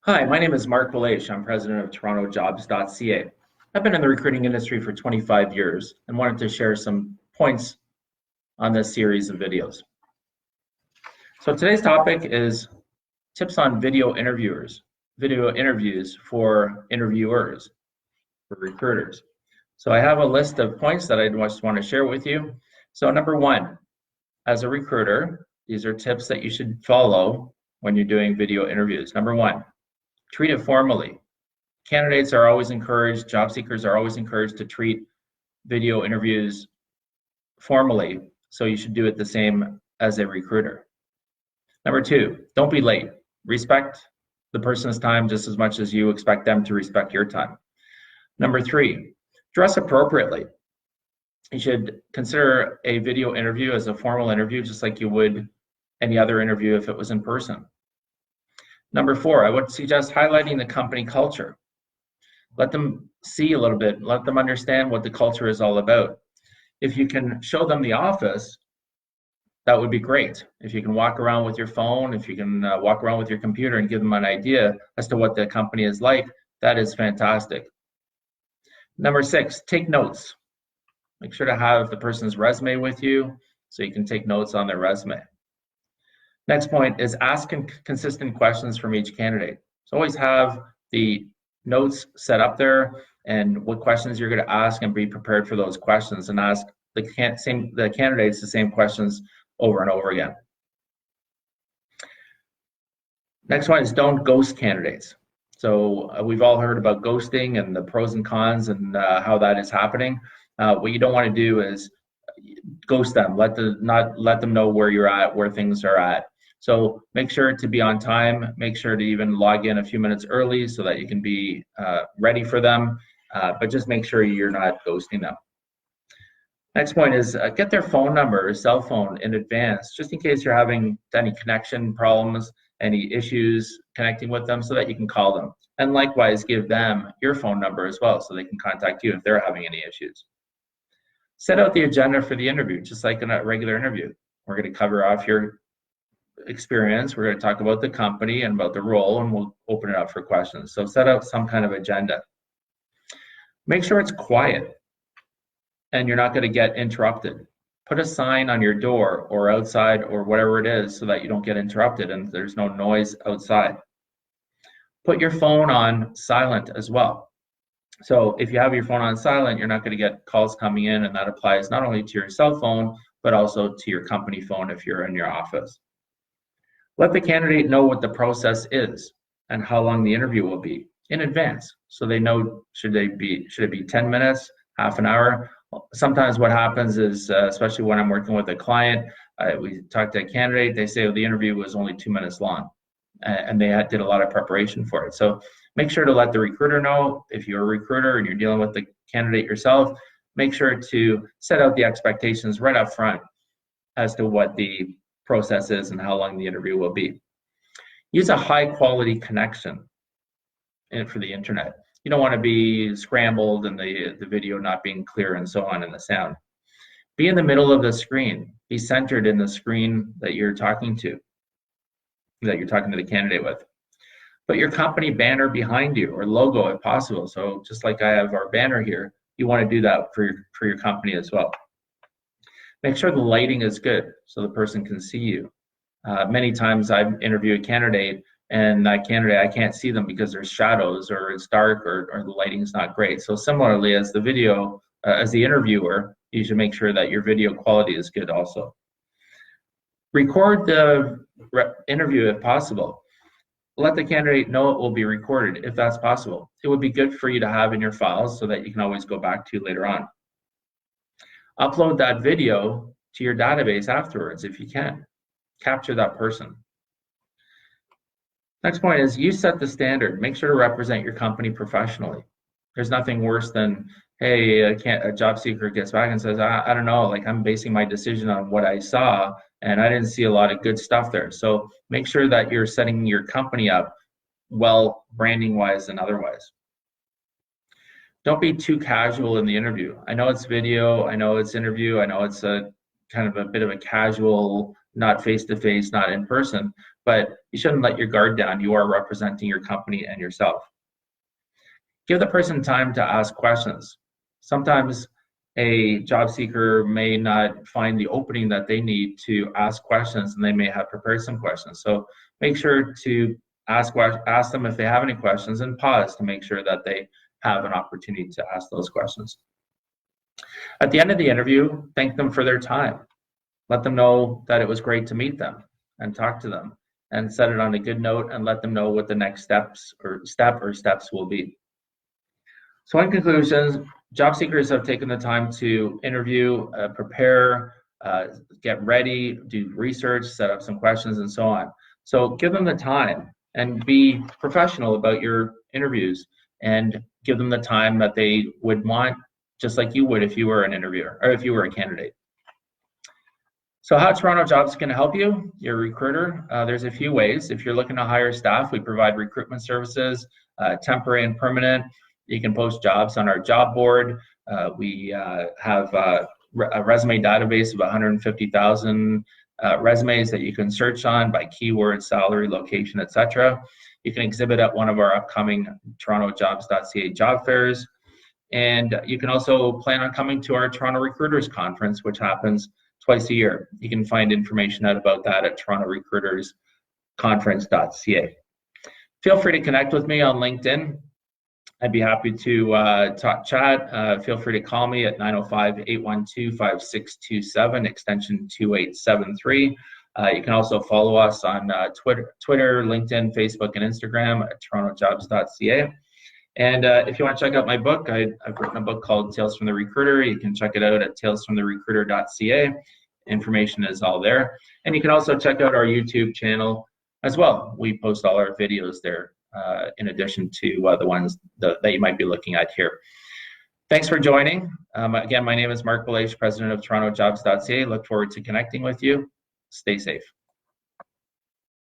Hi, my name is Marc Belaiche. I'm president of TorontoJobs.ca. I've been in the recruiting industry for 25 years and wanted to share some points on this series of videos. So today's topic is tips on video interviews for interviewers, for recruiters. So I have a list of points that I just want to share with you. So number one, as a recruiter, these are tips that you should follow when you're doing video interviews. Number one, treat it formally. Candidates are always encouraged, job seekers are always encouraged to treat video interviews formally, so you should do it the same as a recruiter. Number two, don't be late. Respect the person's time just as much as you expect them to respect your time. Number three, dress appropriately. You should consider a video interview as a formal interview, just like you would any other interview if it was in person. Number four, I would suggest highlighting the company culture. Let them see a little bit, let them understand what the culture is all about. If you can show them the office, that would be great. If you can walk around with your phone, if you can walk around with your computer and give them an idea as to what the company is like, that is fantastic. Number six, take notes. Make sure to have the person's resume with you so you can take notes on their resume. Next point is ask consistent questions from each candidate. So always have the notes set up there and what questions you're going to ask and be prepared for those questions and ask the candidates the same questions over and over again. Next one is don't ghost candidates. So we've all heard about ghosting and the pros and cons and how that is happening. What you don't want to do is ghost them. Not let them know where you're at, where things are at. So make sure to be on time. Make sure to even log in a few minutes early so that you can be ready for them. But just make sure you're not ghosting them. Next point is get their phone number or cell phone in advance, just in case you're having any connection problems, any issues connecting with them, so that you can call them. And likewise, give them your phone number as well so they can contact you if they're having any issues. Set out the agenda for the interview, just like in a regular interview. We're going to cover off your experience. We're going to talk about the company and about the role, and we'll open it up for questions. So set out some kind of agenda. Make sure it's quiet and you're not going to get interrupted. Put a sign on your door or outside or whatever it is so that you don't get interrupted and there's no noise outside. Put your phone on silent as well. So if you have your phone on silent, you're not going to get calls coming in, and that applies not only to your cell phone, but also to your company phone if you're in your office. Let the candidate know what the process is and how long the interview will be in advance, so they know should it be 10 minutes, half an hour. Sometimes what happens is, especially when I'm working with a client, we talk to a candidate, they say, oh, the interview was only 2 minutes long, and they did a lot of preparation for it. So make sure to let the recruiter know. If you're a recruiter and you're dealing with the candidate yourself, make sure to set out the expectations right up front as to what the process is and how long the interview will be. Use a high quality connection for the internet. You don't want to be scrambled and the video not being clear and so on, and the sound. Be in the middle of the screen. Be centered in the screen that you're talking to the candidate with. Put your company banner behind you, or logo if possible. So just like I have our banner here, you want to do that for your company as well. Make sure the lighting is good so the person can see you. Many times I've interviewed a candidate, and that candidate, I can't see them because there's shadows or it's dark or the lighting's not great. So similarly, as the interviewer, you should make sure that your video quality is good also. Record the interview if possible. Let the candidate know it will be recorded if that's possible. It would be good for you to have in your files so that you can always go back to later on. Upload that video to your database afterwards if you can. Capture that person. Next point is you set the standard. Make sure to represent your company professionally. There's nothing worse than, hey, a job seeker gets back and says, I don't know, like I'm basing my decision on what I saw and I didn't see a lot of good stuff there. So make sure that you're setting your company up well, branding wise and otherwise. Don't be too casual in the interview. I know it's video, I know it's interview, I know it's a kind of a bit of a casual not face-to-face, not in person, but you shouldn't let your guard down. You are representing your company and yourself. Give the person time to ask questions. Sometimes a job seeker may not find the opening that they need to ask questions, and they may have prepared some questions. So make sure to ask them if they have any questions, and pause to make sure that they have an opportunity to ask those questions. At the end of the interview, thank them for their time. Let them know that it was great to meet them and talk to them, and set it on a good note, and let them know what the next steps will be. So in conclusion, job seekers have taken the time to interview, prepare, get ready, do research, set up some questions, and so on. So give them the time and be professional about your interviews, and give them the time that they would want, just like you would if you were an interviewer or if you were a candidate. So how Toronto Jobs can help you, your recruiter? There's a few ways. If you're looking to hire staff, we provide recruitment services, temporary and permanent. You can post jobs on our job board. We have a resume database of 150,000 resumes that you can search on by keyword, salary, location, etc. You can exhibit at one of our upcoming TorontoJobs.ca job fairs. And you can also plan on coming to our Toronto Recruiters Conference, which happens twice a year. You can find information out about that at TorontoRecruitersConference.ca. Feel free to connect with me on LinkedIn. I'd be happy to chat. Feel free to call me at 905-812-5627, extension 2873. You can also follow us on Twitter, LinkedIn, Facebook, and Instagram at TorontoJobs.ca. And if you want to check out my book, I've written a book called Tales from the Recruiter. You can check it out at talesfromtherecruiter.ca. Information is all there. And you can also check out our YouTube channel as well. We post all our videos there, in addition to the ones that you might be looking at here. Thanks for joining. Again, my name is Marc Belaiche, President of TorontoJobs.ca. Look forward to connecting with you. Stay safe.